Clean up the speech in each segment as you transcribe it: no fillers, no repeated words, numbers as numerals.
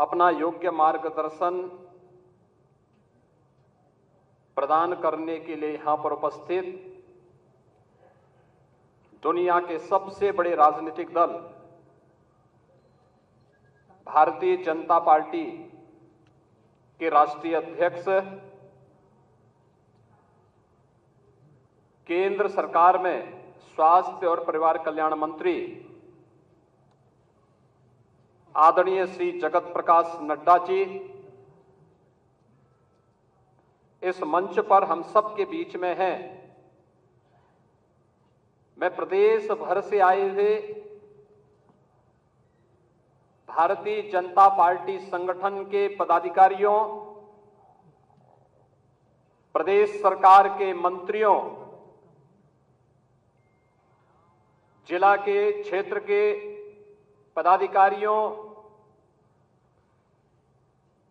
अपना योग्य मार्गदर्शन प्रदान करने के लिए यहां पर उपस्थित दुनिया के सबसे बड़े राजनीतिक दल भारतीय जनता पार्टी के राष्ट्रीय अध्यक्ष, केंद्र सरकार में स्वास्थ्य और परिवार कल्याण मंत्री आदरणीय श्री जगत प्रकाश नड्डा जी, इस मंच पर हम सब के बीच में हैं। मैं प्रदेश भर से आए हुए भारतीय जनता पार्टी संगठन के पदाधिकारियों, प्रदेश सरकार के मंत्रियों, जिला के क्षेत्र के पदाधिकारियों,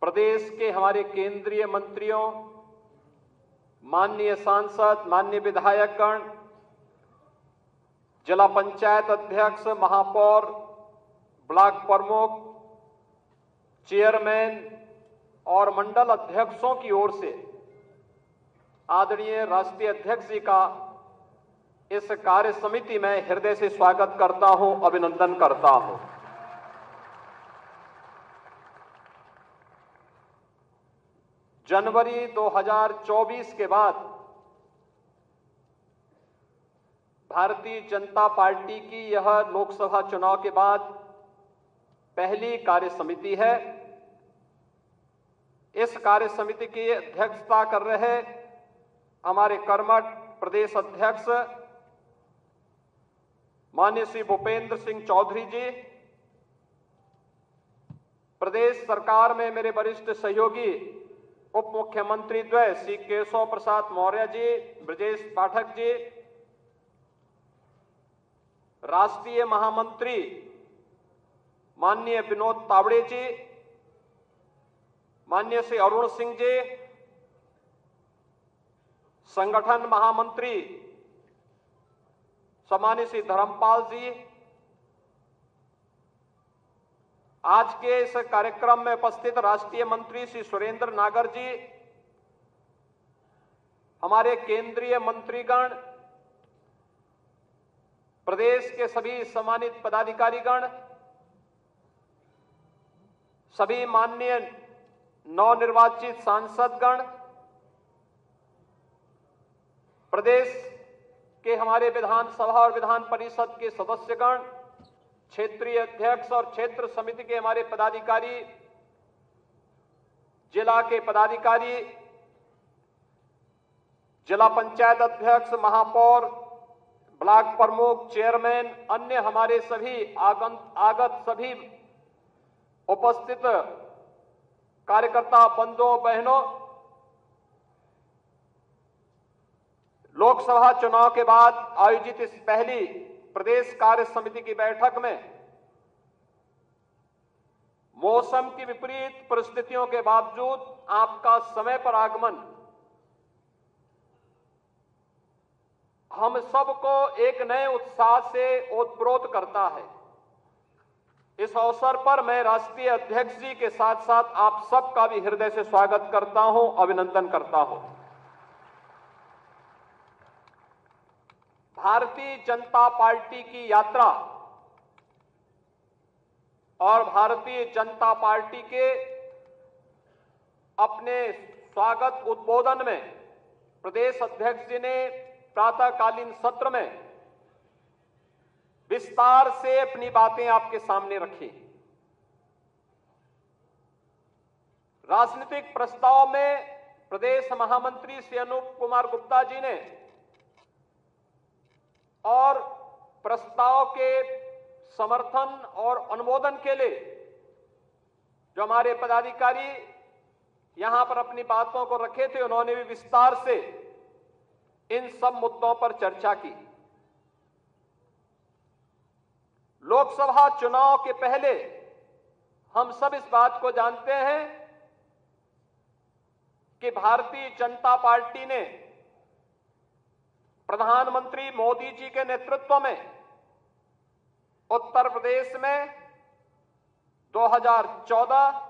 प्रदेश के हमारे केंद्रीय मंत्रियों, माननीय सांसद, माननीय विधायकगण, जिला पंचायत अध्यक्ष, महापौर, ब्लॉक प्रमुख, चेयरमैन और मंडल अध्यक्षों की ओर से आदरणीय राष्ट्रीय अध्यक्ष जी का इस कार्य समिति में हृदय से स्वागत करता हूं, अभिनंदन करता हूं। जनवरी 2024 के बाद भारतीय जनता पार्टी की यह लोकसभा चुनाव के बाद पहली कार्य समिति है। इस कार्य समिति की अध्यक्षता कर रहे हमारे कर्मठ प्रदेश अध्यक्ष माननीय श्री भूपेंद्र सिंह चौधरी जी, प्रदेश सरकार में मेरे वरिष्ठ सहयोगी उप मुख्यमंत्री द्वय श्री केशव प्रसाद मौर्य जी, ब्रजेश पाठक जी, राष्ट्रीय महामंत्री माननीय विनोद तावड़े जी, माननीय श्री अरुण सिंह जी, संगठन महामंत्री सम्मानित श्री धर्मपाल जी, आज के इस कार्यक्रम में उपस्थित राष्ट्रीय मंत्री श्री सुरेंद्र नागर जी, हमारे केंद्रीय मंत्रीगण, प्रदेश के सभी सम्मानित पदाधिकारीगण, सभी माननीय नवनिर्वाचित सांसदगण, प्रदेश के हमारे विधानसभा और विधान परिषद के सदस्यगण, क्षेत्रीय अध्यक्ष और क्षेत्र समिति के हमारे पदाधिकारी, जिला के पदाधिकारी, जिला पंचायत अध्यक्ष, महापौर, ब्लॉक प्रमुख, चेयरमैन, अन्य हमारे सभी आगत सभी उपस्थित कार्यकर्ता बंधुओं बहनों, लोकसभा चुनाव के बाद आयोजित इस पहली प्रदेश कार्य समिति की बैठक में मौसम की विपरीत परिस्थितियों के बावजूद आपका समय पर आगमन हम सबको एक नए उत्साह से ओतप्रोत करता है। इस अवसर पर मैं राष्ट्रीय अध्यक्ष जी के साथ साथ आप सबका भी हृदय से स्वागत करता हूं, अभिनंदन करता हूं। भारतीय जनता पार्टी की यात्रा और भारतीय जनता पार्टी के अपने स्वागत उद्बोधन में प्रदेश अध्यक्ष जी ने प्रातःकालीन सत्र में विस्तार से अपनी बातें आपके सामने रखी। राजनीतिक प्रस्ताव में प्रदेश महामंत्री श्री अनूप कुमार गुप्ता जी ने और प्रस्ताव के समर्थन और अनुमोदन के लिए जो हमारे पदाधिकारी यहां पर अपनी बातों को रखे थे, उन्होंने भी विस्तार से इन सब मुद्दों पर चर्चा की। लोकसभा चुनाव के पहले हम सब इस बात को जानते हैं कि भारतीय जनता पार्टी ने प्रधानमंत्री मोदी जी के नेतृत्व में उत्तर प्रदेश में 2014,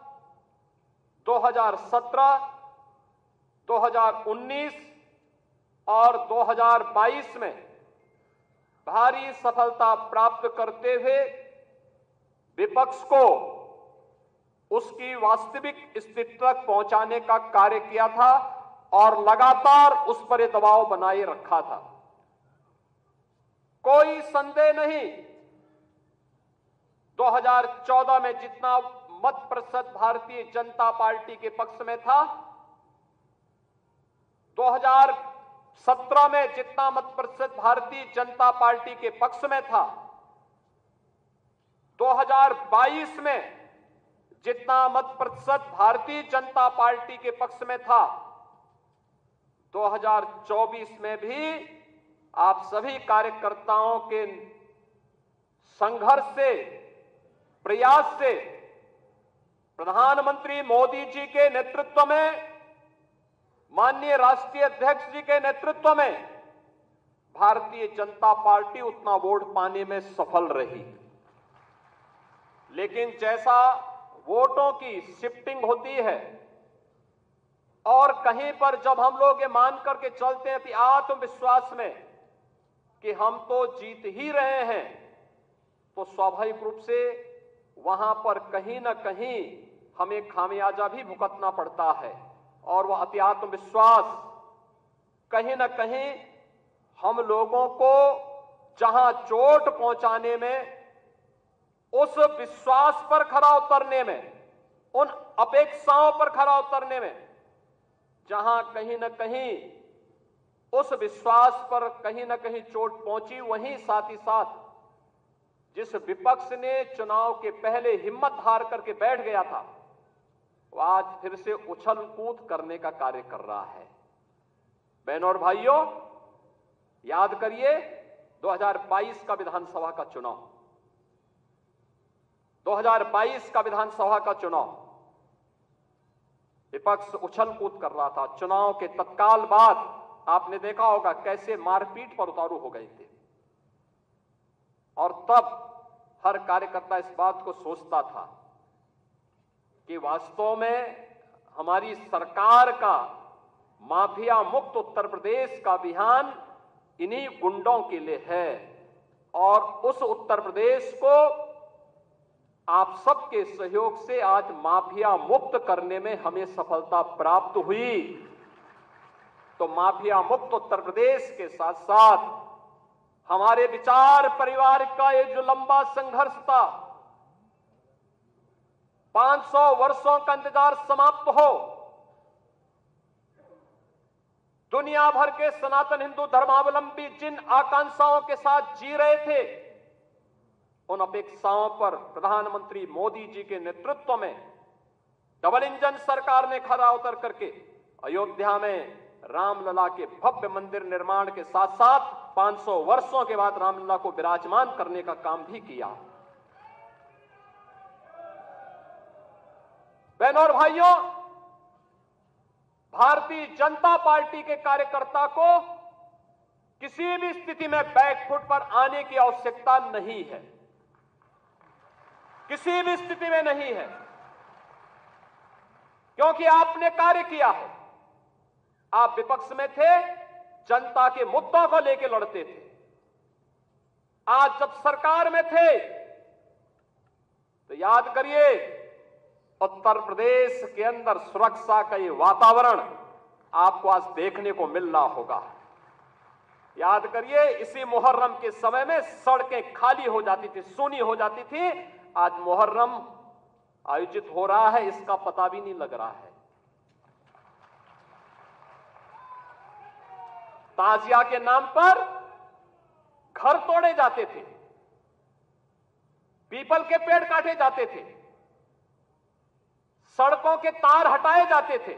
2017, 2019 और 2022 में भारी सफलता प्राप्त करते हुए विपक्ष को उसकी वास्तविक स्थिति तक पहुंचाने का कार्य किया था और लगातार उस पर दबाव बनाए रखा था। कोई संदेह नहीं, 2014 में जितना मत प्रतिशत भारतीय जनता पार्टी के पक्ष में था, 2017 में जितना मत प्रतिशत भारतीय जनता पार्टी के पक्ष में था, 2022 में जितना मत प्रतिशत भारतीय जनता पार्टी के पक्ष में था, 2024 में भी आप सभी कार्यकर्ताओं के संघर्ष से, प्रयास से, प्रधानमंत्री मोदी जी के नेतृत्व में, माननीय राष्ट्रीय अध्यक्ष जी के नेतृत्व में भारतीय जनता पार्टी उतना वोट पाने में सफल रही। लेकिन जैसा वोटों की शिफ्टिंग होती है और कहीं पर जब हम लोग ये मान करके चलते हैं कि आत्मविश्वास में कि हम तो जीत ही रहे हैं, तो स्वाभाविक रूप से वहां पर कहीं ना कहीं हमें खामियाजा भी भुगतना पड़ता है और वह अति आत्मविश्वास कहीं ना कहीं हम लोगों को जहां चोट पहुंचाने में, उस विश्वास पर खरा उतरने में, उन अपेक्षाओं पर खरा उतरने में, जहां कहीं ना कहीं उस विश्वास पर कहीं ना कहीं चोट पहुंची, वहीं साथ ही साथ जिस विपक्ष ने चुनाव के पहले हिम्मत हार करके बैठ गया था, वो आज फिर से उछल कूद करने का कार्य कर रहा है। बहनों और भाइयों, याद करिए 2022 का विधानसभा का चुनाव, 2022 का विधानसभा का चुनाव विपक्ष उछल कूद कर रहा था। चुनाव के तत्काल बाद आपने देखा होगा कैसे मारपीट पर उतारू हो गए थे, और तब हर कार्यकर्ता इस बात को सोचता था कि वास्तव में हमारी सरकार का माफिया मुक्त उत्तर प्रदेश का अभियान इन्हीं गुंडों के लिए है, और उस उत्तर प्रदेश को आप सबके सहयोग से आज माफिया मुक्त करने में हमें सफलता प्राप्त हुई। तो माफिया मुक्त उत्तर प्रदेश के साथ साथ हमारे विचार परिवार का ये जो लंबा संघर्ष था, 500 वर्षों का इंतजार समाप्त हो, दुनिया भर के सनातन हिंदू धर्मावलंबी जिन आकांक्षाओं के साथ जी रहे थे, उन अपेक्षाओं पर प्रधानमंत्री मोदी जी के नेतृत्व में डबल इंजन सरकार ने खरा उतर करके अयोध्या में रामलला के भव्य मंदिर निर्माण के साथ साथ 500 वर्षों के बाद रामलला को विराजमान करने का काम भी किया। बहनों और भाइयों, भारतीय जनता पार्टी के कार्यकर्ता को किसी भी स्थिति में बैकफुट पर आने की आवश्यकता नहीं है, किसी भी स्थिति में नहीं है, क्योंकि आपने कार्य किया है। आप विपक्ष में थे, जनता के मुद्दों को लेकर लड़ते थे। आज जब सरकार में थे तो याद करिए, उत्तर प्रदेश के अंदर सुरक्षा का ये वातावरण आपको आज देखने को मिल रहा होगा। याद करिए, इसी मुहर्रम के समय में सड़कें खाली हो जाती थी, सूनी हो जाती थी। आज मुहर्रम आयोजित हो रहा है, इसका पता भी नहीं लग रहा है। ताजिया के नाम पर घर तोड़े जाते थे, पीपल के पेड़ काटे जाते थे, सड़कों के तार हटाए जाते थे,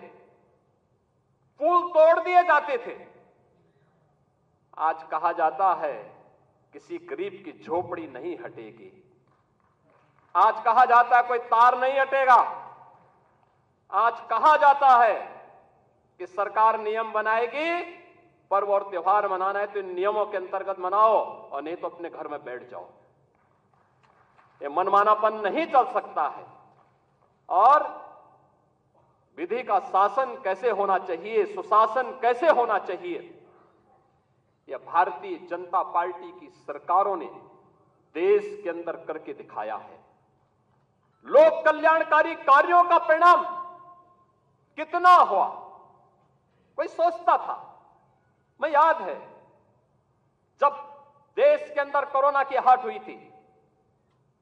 पुल तोड़ दिए जाते थे। आज कहा जाता है किसी गरीब की झोपड़ी नहीं हटेगी, आज कहा जाता है कोई तार नहीं हटेगा, आज कहा जाता है कि सरकार नियम बनाएगी, पर्व और त्योहार मनाना है तो इन नियमों के अंतर्गत मनाओ और नहीं तो अपने घर में बैठ जाओ। ये मनमानापन नहीं चल सकता है। और विधि का शासन कैसे होना चाहिए, सुशासन कैसे होना चाहिए, यह भारतीय जनता पार्टी की सरकारों ने देश के अंदर करके दिखाया है। लोक कल्याणकारी कार्यों का परिणाम कितना हुआ, कोई सोचता था? मैं याद है जब देश के अंदर कोरोना की हाट हुई थी,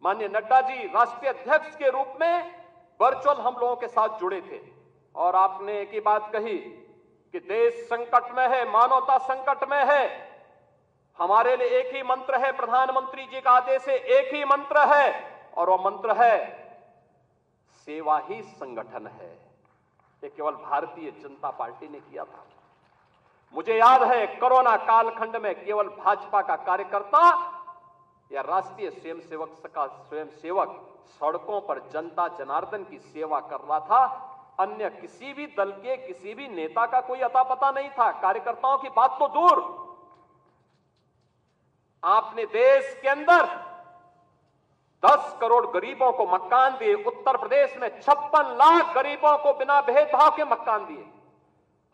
माननीय नड्डा जी राष्ट्रीय अध्यक्ष के रूप में वर्चुअल हम लोगों के साथ जुड़े थे और आपने एक ही बात कही कि देश संकट में है, मानवता संकट में है। हमारे लिए एक ही मंत्र है, प्रधानमंत्री जी का आदेश है, एक ही मंत्र है और वह मंत्र है सेवा ही संगठन है। ये केवल भारतीय जनता पार्टी ने किया था। मुझे याद है कोरोना कालखंड में केवल भाजपा का कार्यकर्ता या राष्ट्रीय स्वयंसेवक सड़कों पर जनता जनार्दन की सेवा कर रहा था। अन्य किसी भी दल के किसी भी नेता का कोई अता पता नहीं था। कार्यकर्ताओं की बात तो दूर, आपने देश के अंदर 10 करोड़ गरीबों को मकान दिए। उत्तर प्रदेश में 56 लाख गरीबों को बिना भेदभाव के मकान दिए।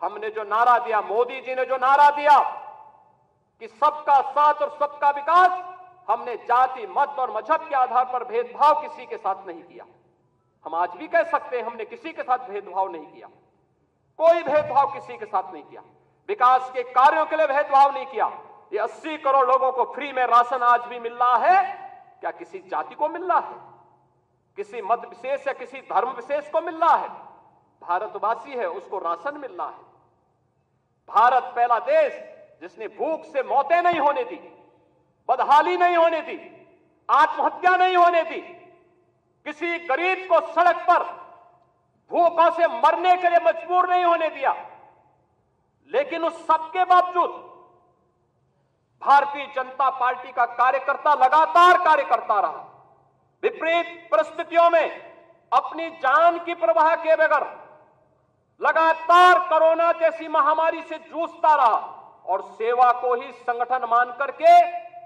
हमने जो नारा दिया, मोदी जी ने जो नारा दिया कि सबका साथ और सबका विकास, हमने जाति, मत और मजहब के आधार पर भेदभाव किसी के साथ नहीं किया। हम आज भी कह सकते हैं हमने किसी के साथ भेदभाव नहीं किया, कोई भेदभाव किसी के साथ नहीं किया। विकास के कार्यों के लिए भेदभाव नहीं किया। ये 80 करोड़ लोगों को फ्री में राशन आज भी मिल रहा है, क्या किसी जाति को मिल रहा है, किसी मत विशेष या किसी धर्म विशेष को मिल रहा है? भारतवासी है उसको राशन मिल रहा है। भारत पहला देश जिसने भूख से मौतें नहीं होने दी, बदहाली नहीं होने दी, आत्महत्या नहीं होने दी, किसी गरीब को सड़क पर भूखों से मरने के लिए मजबूर नहीं होने दिया। लेकिन उस सबके बावजूद भारतीय जनता पार्टी का कार्यकर्ता लगातार कार्य करता रहा। विपरीत परिस्थितियों में अपनी जान की परवाह किए बगैर लगातार कोरोना जैसी महामारी से जूझता रहा और सेवा को ही संगठन मान करके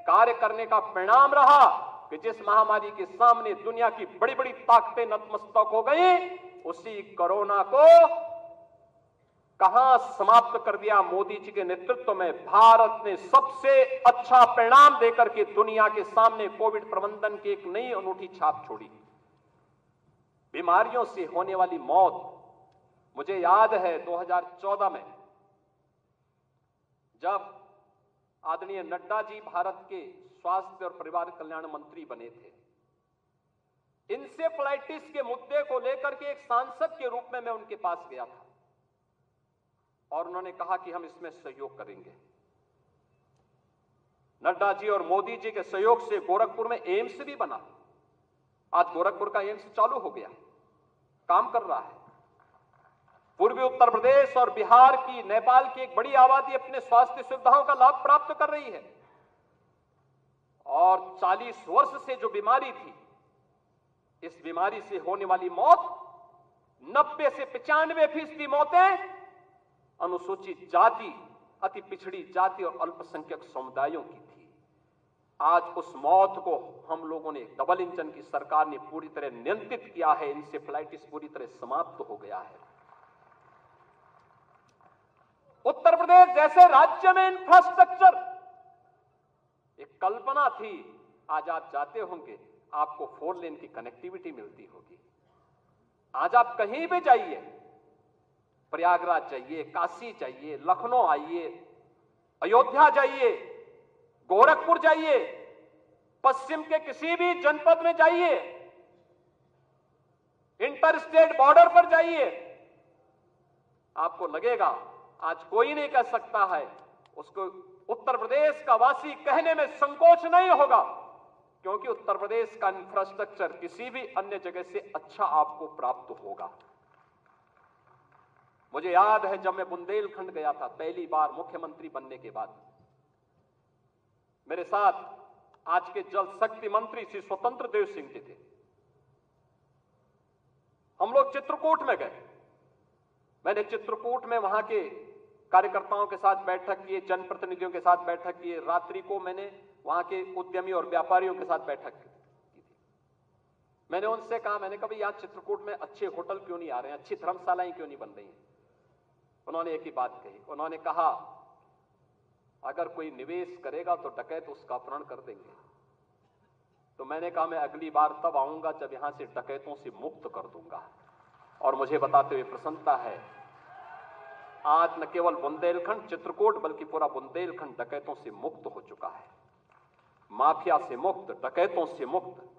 कार्य करने का परिणाम रहा कि जिस महामारी के सामने दुनिया की बड़ी बड़ी ताकतें नतमस्तक हो गई, उसी कोरोना को कहां समाप्त कर दिया। मोदी जी के नेतृत्व में भारत ने सबसे अच्छा परिणाम देकर के दुनिया के सामने कोविड प्रबंधन की एक नई अनूठी छाप छोड़ी। बीमारियों से होने वाली मौत, मुझे याद है 2014 में जब आदरणीय नड्डा जी भारत के स्वास्थ्य और परिवार कल्याण मंत्री बने थे, इंसेफ्लाइटिस के मुद्दे को लेकर के एक सांसद के रूप में मैं उनके पास गया था और उन्होंने कहा कि हम इसमें सहयोग करेंगे। नड्डा जी और मोदी जी के सहयोग से गोरखपुर में एम्स भी बना। आज गोरखपुर का एम्स चालू हो गया, काम कर रहा है। पूर्वी उत्तर प्रदेश और बिहार की, नेपाल की एक बड़ी आबादी अपने स्वास्थ्य सुविधाओं का लाभ प्राप्त कर रही है। और 40 वर्ष से जो बीमारी थी, इस बीमारी से होने वाली मौत 90 से 95% मौतें अनुसूचित जाति, अति पिछड़ी जाति और अल्पसंख्यक समुदायों की थी। आज उस मौत को हम लोगों ने, डबल इंजन की सरकार ने पूरी तरह नियंत्रित किया है। इंसेफ्लाइटिस पूरी तरह समाप्त हो गया है। उत्तर प्रदेश जैसे राज्य में इंफ्रास्ट्रक्चर, एक कल्पना थी, आज आप जाते होंगे आपको 4 लेन की कनेक्टिविटी मिलती होगी। आज आप कहीं भी जाइए, प्रयागराज जाइए, काशी जाइए, लखनऊ आइए, अयोध्या जाइए, गोरखपुर जाइए, पश्चिम के किसी भी जनपद में जाइए, इंटरस्टेट बॉर्डर पर जाइए, आपको लगेगा आज कोई नहीं कह सकता है, उसको उत्तर प्रदेश का वासी कहने में संकोच नहीं होगा, क्योंकि उत्तर प्रदेश का इंफ्रास्ट्रक्चर किसी भी अन्य जगह से अच्छा आपको प्राप्त होगा। मुझे याद है जब मैं बुंदेलखंड गया था पहली बार मुख्यमंत्री बनने के बाद, मेरे साथ आज के जल शक्ति मंत्री श्री स्वतंत्र देव सिंह जी थे। हम लोग चित्रकूट में गए। मैंने चित्रकूट में वहां के कार्यकर्ताओं के साथ बैठक की, जनप्रतिनिधियों के साथ बैठक की। रात्रि को मैंने वहां के उद्यमी और व्यापारियों के साथ बैठक की थी। मैंने उनसे कहा, मैंने कहा भाई यहाँ चित्रकूट में अच्छे होटल क्यों नहीं आ रहे हैं, अच्छी धर्मशालाएं क्यों नहीं बन रही हैं? उन्होंने एक ही बात कही, उन्होंने कहा अगर कोई निवेश करेगा तो डकैत उसका अपहरण कर देंगे। तो मैंने कहा मैं अगली बार तब आऊंगा जब यहां से डकैतों से मुक्त कर दूंगा। और मुझे बताते हुए प्रसन्नता है, आज न केवल बुंदेलखंड चित्रकूट बल्कि पूरा बुंदेलखंड डकैतों से मुक्त हो चुका है, माफिया से मुक्त, डकैतों से मुक्त।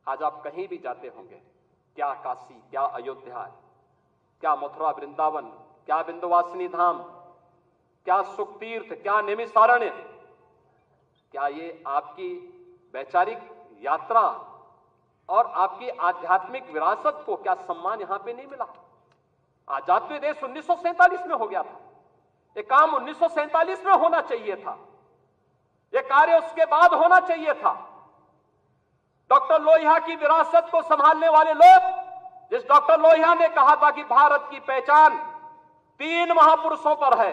आज आप कहीं भी जाते होंगे, क्या काशी, क्या अयोध्या, क्या मथुरा वृंदावन, क्या विंध्यवासिनी धाम, क्या सुखतीर्थ, क्या निमिषारण्य, क्या ये आपकी वैचारिक यात्रा और आपकी आध्यात्मिक विरासत को क्या सम्मान यहां पे नहीं मिला? आजाद देश 1947 में हो गया था, ये काम 1947 में होना चाहिए था, ये कार्य उसके बाद होना चाहिए था। डॉक्टर लोहिया की विरासत को संभालने वाले लोग, जिस डॉक्टर लोहिया ने कहा था कि भारत की पहचान 3 महापुरुषों पर है,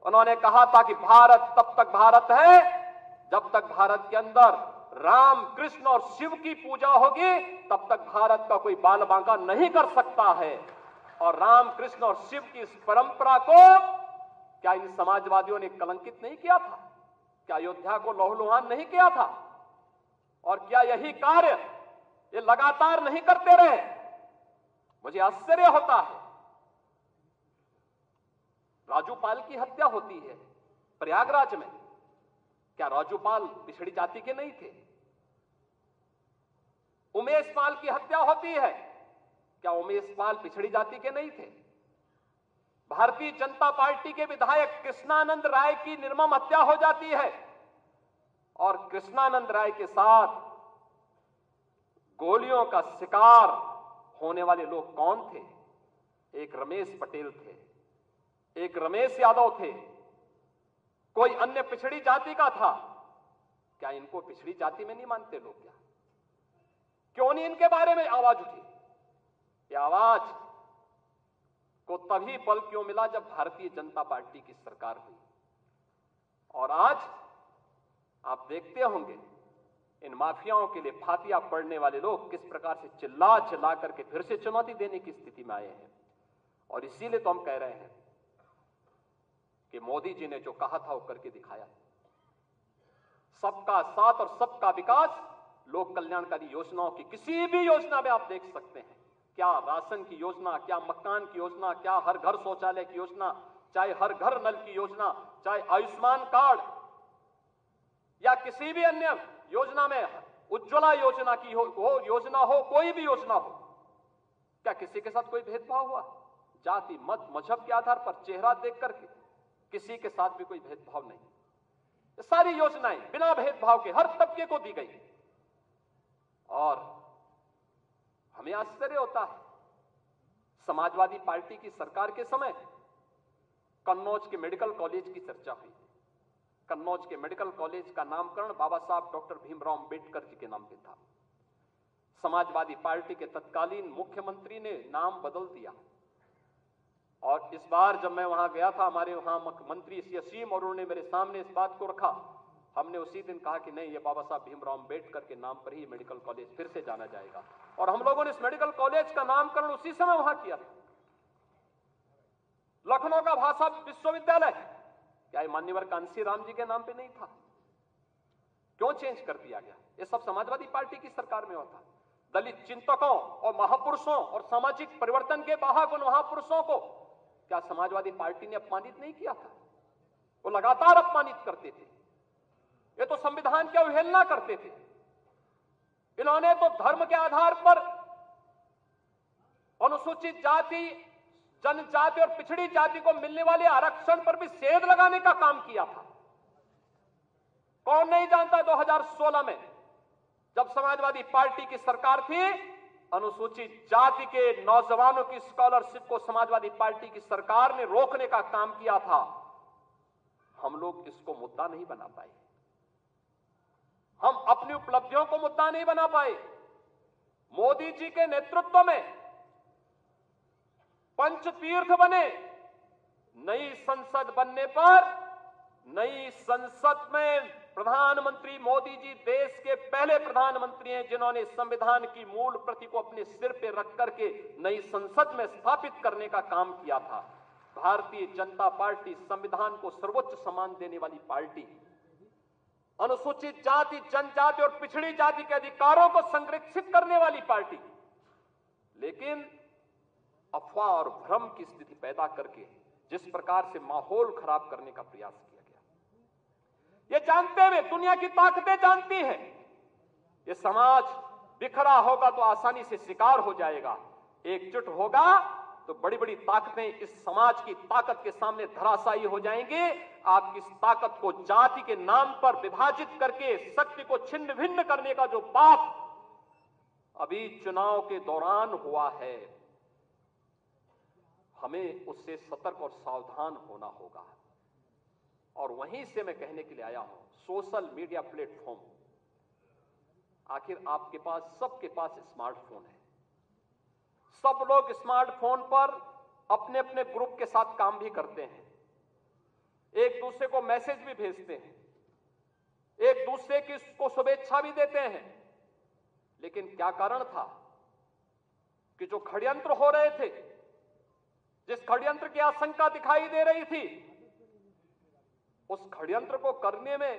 उन्होंने कहा था कि भारत तब तक भारत है जब तक भारत के अंदर राम, कृष्ण और शिव की पूजा होगी, तब तक भारत का कोई बाल बांका नहीं कर सकता है। और राम, कृष्ण और शिव की इस परंपरा को क्या इन समाजवादियों ने कलंकित नहीं किया था? क्या अयोध्या को लहूलुहान नहीं किया था? और क्या यही कार्य ये लगातार नहीं करते रहे? मुझे आश्चर्य होता है। राजूपाल की हत्या होती है प्रयागराज में, क्या राजूपाल पिछड़ी जाति के नहीं थे? उमेश पाल की हत्या होती है, क्या उमेश पाल पिछड़ी जाति के नहीं थे? भारतीय जनता पार्टी के विधायक कृष्णानंद राय की निर्मम हत्या हो जाती है, और कृष्णानंद राय के साथ गोलियों का शिकार होने वाले लोग कौन थे? एक रमेश पटेल थे, एक रमेश यादव थे, कोई अन्य पिछड़ी जाति का था। क्या इनको पिछड़ी जाति में नहीं मानते लोग? क्या क्यों नहीं इनके बारे में आवाज उठी? ये आवाज को तभी बल क्यों मिला जब भारतीय जनता पार्टी की सरकार हुई। और आज आप देखते होंगे इन माफियाओं के लिए फातिया पड़ने वाले लोग किस प्रकार से चिल्ला चिल्ला करके फिर से चुनौती देने की स्थिति में आए हैं। और इसीलिए तो हम कह रहे हैं कि मोदी जी ने जो कहा था वो करके दिखाया। सबका साथ और सबका विकास, लोक कल्याणकारी योजनाओं की किसी भी योजना में आप देख सकते हैं, क्या राशन की योजना, क्या मकान की योजना, क्या हर घर शौचालय की योजना, चाहे हर घर नल की योजना, चाहे आयुष्मान कार्ड या किसी भी अन्य योजना में, उज्ज्वला योजना की योजना हो, कोई भी योजना हो, क्या किसी के साथ कोई भेदभाव हुआ? जाति, मत, मजहब के आधार पर, चेहरा देख करके किसी के साथ भी कोई भेदभाव नहीं। ये सारी योजनाएं बिना भेदभाव के हर तबके को दी गई। और हमें आश्चर्य होता है, समाजवादी पार्टी की सरकार के समय कन्नौज के मेडिकल कॉलेज की चर्चा हुई। कन्नौज के मेडिकल कॉलेज का नामकरण बाबा साहब डॉक्टर भीमराव अंबेडकर जी के नाम पे था। समाजवादी पार्टी के तत्कालीन मुख्यमंत्री ने नाम बदल दिया। और इस बार जब मैं वहां गया था, हमारे वहां मंत्री सी असीम और उन्होंने मेरे सामने इस बात को रखा, हमने उसी दिन कहा कि नहीं, ये बाबा साहब भीमराव अंबेडकर के नाम पर ही मेडिकल कॉलेज फिर से जाना जाएगा। और हम लोगों ने इस मेडिकल कॉलेज का नामकरण उसी समय वहां किया था। लखनऊ का भाषा विश्वविद्यालय, क्या ये मान्यवर कांसी राम जी के नाम पे नहीं था? क्यों चेंज कर दिया गया? ये सब समाजवादी पार्टी की सरकार में होता। दलित चिंतकों और महापुरुषों और सामाजिक परिवर्तन के वाहक उन महापुरुषों को क्या समाजवादी पार्टी ने अपमानित नहीं किया था? वो लगातार अपमानित करते थे। ये तो संविधान की अवहेलना करते थे। इन्होंने तो धर्म के आधार पर अनुसूचित जाति, जनजाति और पिछड़ी जाति को मिलने वाले आरक्षण पर भी सेध लगाने का काम किया था। कौन नहीं जानता 2016 में जब समाजवादी पार्टी की सरकार थी, अनुसूचित जाति के नौजवानों की स्कॉलरशिप को समाजवादी पार्टी की सरकार ने रोकने का काम किया था। हम लोग इसको मुद्दा नहीं बना पाए, हम अपनी उपलब्धियों को मुद्दा नहीं बना पाए। मोदी जी के नेतृत्व में पंचतीर्थ बने। नई संसद बनने पर नई संसद में प्रधानमंत्री मोदी जी देश के पहले प्रधानमंत्री हैं जिन्होंने संविधान की मूल प्रति को अपने सिर पे रख करके नई संसद में स्थापित करने का काम किया था। भारतीय जनता पार्टी संविधान को सर्वोच्च सम्मान देने वाली पार्टी, अनुसूचित जाति, जनजाति और पिछड़ी जाति के अधिकारों को संरक्षित करने वाली पार्टी, लेकिन अफवाह और भ्रम की स्थिति पैदा करके जिस प्रकार से माहौल खराब करने का प्रयास किया गया, ये जानते हुए दुनिया की ताकतें जानती हैं ये समाज बिखरा होगा तो आसानी से शिकार हो जाएगा, एकजुट होगा तो बड़ी बड़ी ताकतें इस समाज की ताकत के सामने धराशायी हो जाएंगे। आप इस ताकत को जाति के नाम पर विभाजित करके शक्ति को छिन्न भिन्न करने का जो पाप अभी चुनाव के दौरान हुआ है, हमें उससे सतर्क और सावधान होना होगा। और वहीं से मैं कहने के लिए आया हूं, सोशल मीडिया प्लेटफॉर्म, आखिर आपके पास, सबके पास स्मार्टफोन है, सब लोग स्मार्टफोन पर अपने अपने ग्रुप के साथ काम भी करते हैं, एक दूसरे को मैसेज भी भेजते हैं, एक दूसरे की को शुभेच्छा भी देते हैं। लेकिन क्या कारण था कि जो षड्यंत्र हो रहे थे, जिस षड्यंत्र की आशंका दिखाई दे रही थी, उस षड्यंत्र को करने में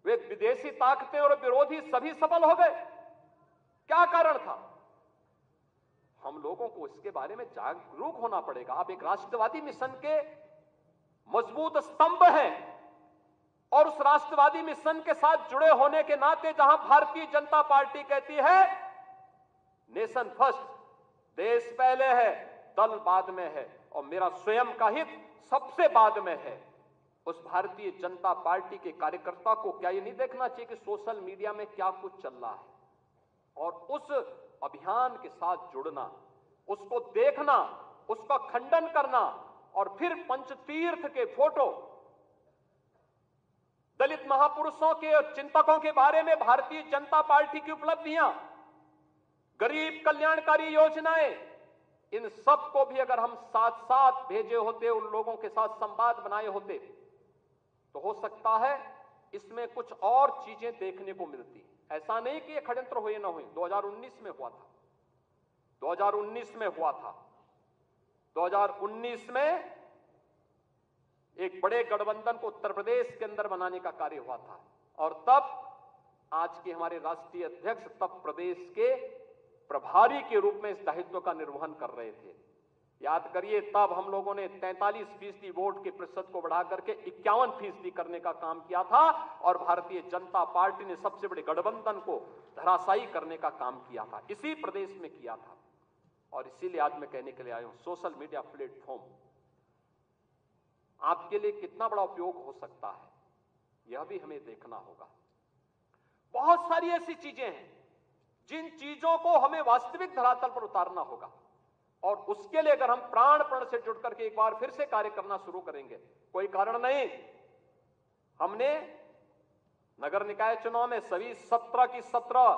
वे विदेशी ताकतें और विरोधी सभी सफल हो गए। क्या कारण था? हम लोगों को इसके बारे में जागरूक होना पड़ेगा। आप एक राष्ट्रवादी मिशन के मजबूत स्तंभ हैं और उस राष्ट्रवादी मिशन के साथ जुड़े होने के नाते जहां भारतीय जनता पार्टी कहती है नेशन फर्स्ट, देश पहले है, दल बाद में है और मेरा स्वयं का हित सबसे बाद में है, उस भारतीय जनता पार्टी के कार्यकर्ता को क्या ये नहीं देखना चाहिए कि सोशल मीडिया में क्या कुछ चल रहा है और उस अभियान के साथ जुड़ना, उसको देखना, उसका खंडन करना और फिर पंचतीर्थ के फोटो, दलित महापुरुषों के और चिंतकों के बारे में भारतीय जनता पार्टी की उपलब्धियां, गरीब कल्याणकारी योजनाएं, इन सब को भी अगर हम साथ साथ भेजे होते, उन लोगों के साथ संवाद बनाए होते, तो हो सकता है इसमें कुछ और चीजें देखने को मिलती। ऐसा नहीं कि ये षड्यंत्र हुए ना हुए, 2019 में हुआ था, 2019 में हुआ था। 2019 में एक बड़े गठबंधन को उत्तर प्रदेश के अंदर बनाने का कार्य हुआ था और तब आज के हमारे राष्ट्रीय अध्यक्ष तब प्रदेश के प्रभारी के रूप में इस दायित्व का निर्वहन कर रहे थे। याद करिए, तब हम लोगों ने 43% वोट के प्रतिशत को बढ़ा करके 51% करने का काम किया था और भारतीय जनता पार्टी ने सबसे बड़े गठबंधन को धराशायी करने का काम किया था, इसी प्रदेश में किया था। और इसीलिए आज मैं कहने के लिए आया हूं, सोशल मीडिया प्लेटफॉर्म आपके लिए कितना बड़ा उपयोग हो सकता है, यह भी हमें देखना होगा। बहुत सारी ऐसी चीजें हैं जिन चीजों को हमें वास्तविक धरातल पर उतारना होगा और उसके लिए अगर हम प्राणपण से जुड़ करके एक बार फिर से कार्य करना शुरू करेंगे, कोई कारण नहीं। हमने नगर निकाय चुनाव में सभी 17 की 17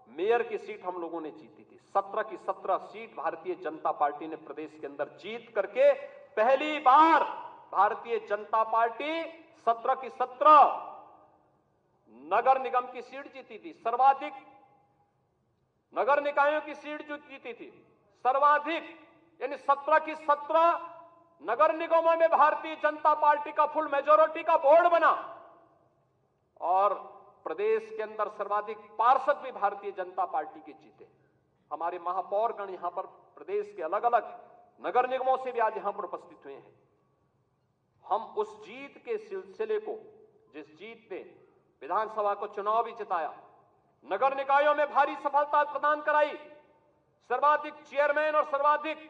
मेयर की सीट हम लोगों ने जीती थी। 17 की 17 सीट भारतीय जनता पार्टी ने प्रदेश के अंदर जीत करके पहली बार भारतीय जनता पार्टी 17 की 17 नगर निगम की सीट जीती थी। सर्वाधिक नगर निकायों की सीट जो जीती थी, सर्वाधिक, यानी 17 की 17 नगर निगमों में भारतीय जनता पार्टी का फुल मेजॉरिटी का बोर्ड बना और प्रदेश के अंदर सर्वाधिक पार्षद भी भारतीय जनता पार्टी के जीते। हमारे महापौरगण यहां पर प्रदेश के अलग अलग नगर निगमों से भी आज यहां पर उपस्थित हुए हैं। हम उस जीत के सिलसिले को, जिस जीत ने विधानसभा को चुनाव भी जिताया, नगर निकायों में भारी सफलता प्रदान कराई, सर्वाधिक चेयरमैन और सर्वाधिक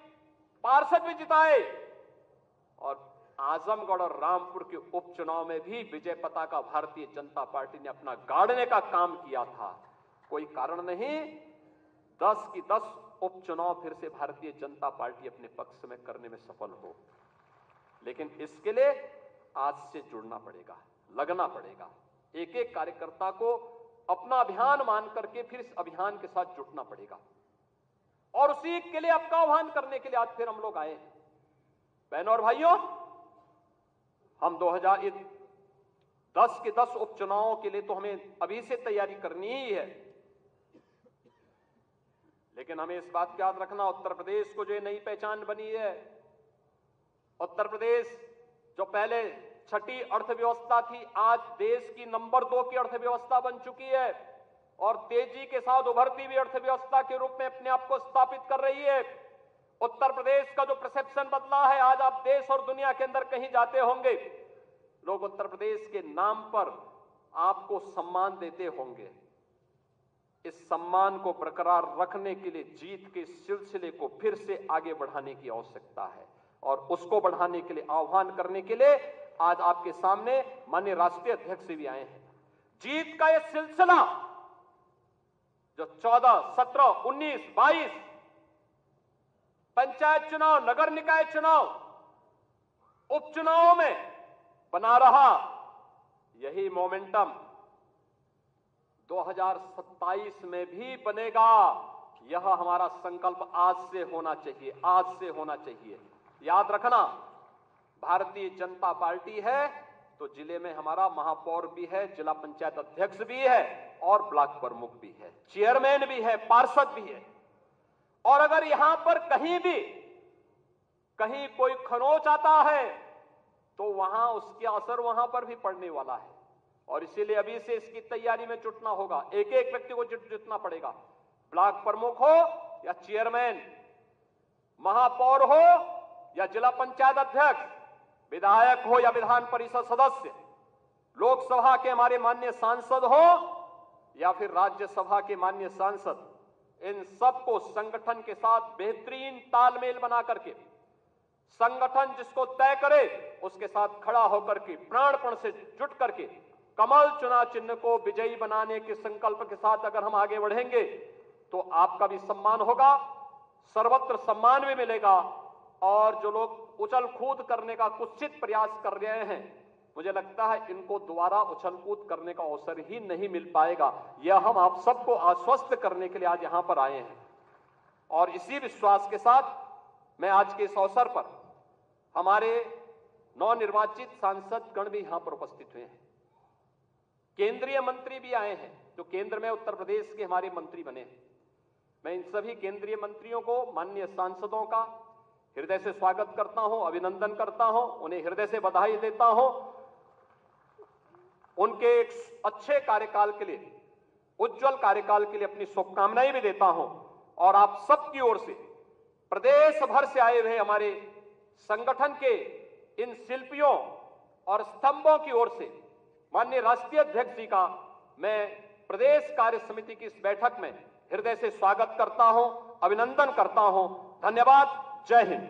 पार्षद भी जिताए और आजमगढ़ और रामपुर के उपचुनाव में भी विजय पताका भारतीय जनता पार्टी ने अपना गाड़ने का काम किया था। कोई कारण नहीं 10 की 10 उपचुनाव फिर से भारतीय जनता पार्टी अपने पक्ष में करने में सफल हो। लेकिन इसके लिए आज से जुड़ना पड़ेगा, लगना पड़ेगा। एक एक कार्यकर्ता को अपना अभियान मान करके फिर इस अभियान के साथ जुटना पड़ेगा और उसी के लिए आपका आह्वान करने के लिए आज फिर हम लोग आए हैं। बहनों और भाइयों, हम 10 के 10 उपचुनावों के लिए तो हमें अभी से तैयारी करनी ही है। लेकिन हमें इस बात का याद रखना, उत्तर प्रदेश को जो ये नई पहचान बनी है, उत्तर प्रदेश जो पहले छठी अर्थव्यवस्था थी, आज देश की नंबर 2 की अर्थव्यवस्था बन चुकी है और तेजी के साथ उभरती हुई अर्थव्यवस्था के रूप में अपने आप को स्थापित कर रही है। उत्तर प्रदेश का जो परसेप्शन बदला है, आज आप देश और दुनिया के अंदर कहीं जाते होंगे, लोग उत्तर प्रदेश के नाम पर आपको सम्मान देते होंगे। इस सम्मान को बरकरार रखने के लिए जीत के सिलसिले को फिर से आगे बढ़ाने की आवश्यकता है और उसको बढ़ाने के लिए आह्वान करने के लिए आज आपके सामने माननीय राष्ट्रीय अध्यक्ष भी आए हैं। जीत का यह सिलसिला जो 14, 17, 19, 22 पंचायत चुनाव, नगर निकाय चुनाव, उपचुनावों में बना रहा, यही मोमेंटम 2027 में भी बनेगा। यह हमारा संकल्प आज से होना चाहिए, आज से होना चाहिए। याद रखना, भारतीय जनता पार्टी है तो जिले में हमारा महापौर भी है, जिला पंचायत अध्यक्ष भी है और ब्लॉक प्रमुख भी है, चेयरमैन भी है, पार्षद भी है। और अगर यहां पर कहीं कोई खरोंच आता है तो वहां उसके असर वहां पर भी पड़ने वाला है और इसीलिए अभी से इसकी तैयारी में जुटना होगा। एक एक व्यक्ति को जुटना पड़ेगा, ब्लॉक प्रमुख हो या चेयरमैन, महापौर हो या जिला पंचायत अध्यक्ष, विधायक हो या विधान परिषद सदस्य, लोकसभा के हमारे माननीय सांसद हो या फिर राज्यसभा के माननीय सांसद, इन सबको संगठन के साथ बेहतरीन तालमेल बना करके, संगठन जिसको तय करे उसके साथ खड़ा होकर के प्राणपण से जुट करके कमल चुनाव चिन्ह को विजयी बनाने के संकल्प के साथ अगर हम आगे बढ़ेंगे तो आपका भी सम्मान होगा, सर्वत्र सम्मान भी मिलेगा। और जो लोग उछल कूद करने का कुत्सित प्रयास कर रहे हैं, मुझे लगता है इनको दोबारा उछल कूद करने का अवसर ही नहीं मिल पाएगा। यह हम आप सबको आश्वस्त करने के लिए आज यहां पर आए हैं और इसी विश्वास के साथ मैं आज के इस अवसर पर हमारे नवनिर्वाचित सांसद गण भी यहां पर उपस्थित हुए हैं, केंद्रीय मंत्री भी आए हैं जो केंद्र में उत्तर प्रदेश के हमारे मंत्री बने हैं। मैं इन सभी केंद्रीय मंत्रियों को, माननीय सांसदों का हृदय से स्वागत करता हूं, अभिनंदन करता हूं, उन्हें हृदय से बधाई देता हूं। उनके एक अच्छे कार्यकाल के लिए, उज्जवल कार्यकाल के लिए अपनी शुभकामनाएं भी देता हूं और आप सबकी ओर से, प्रदेश भर से आए हुए हमारे संगठन के इन शिल्पियों और स्तंभों की ओर से माननीय राष्ट्रीय अध्यक्ष जी का मैं प्रदेश कार्य समिति की इस बैठक में हृदय से स्वागत करता हूं, अभिनंदन करता हूं। धन्यवाद। जय हिंद।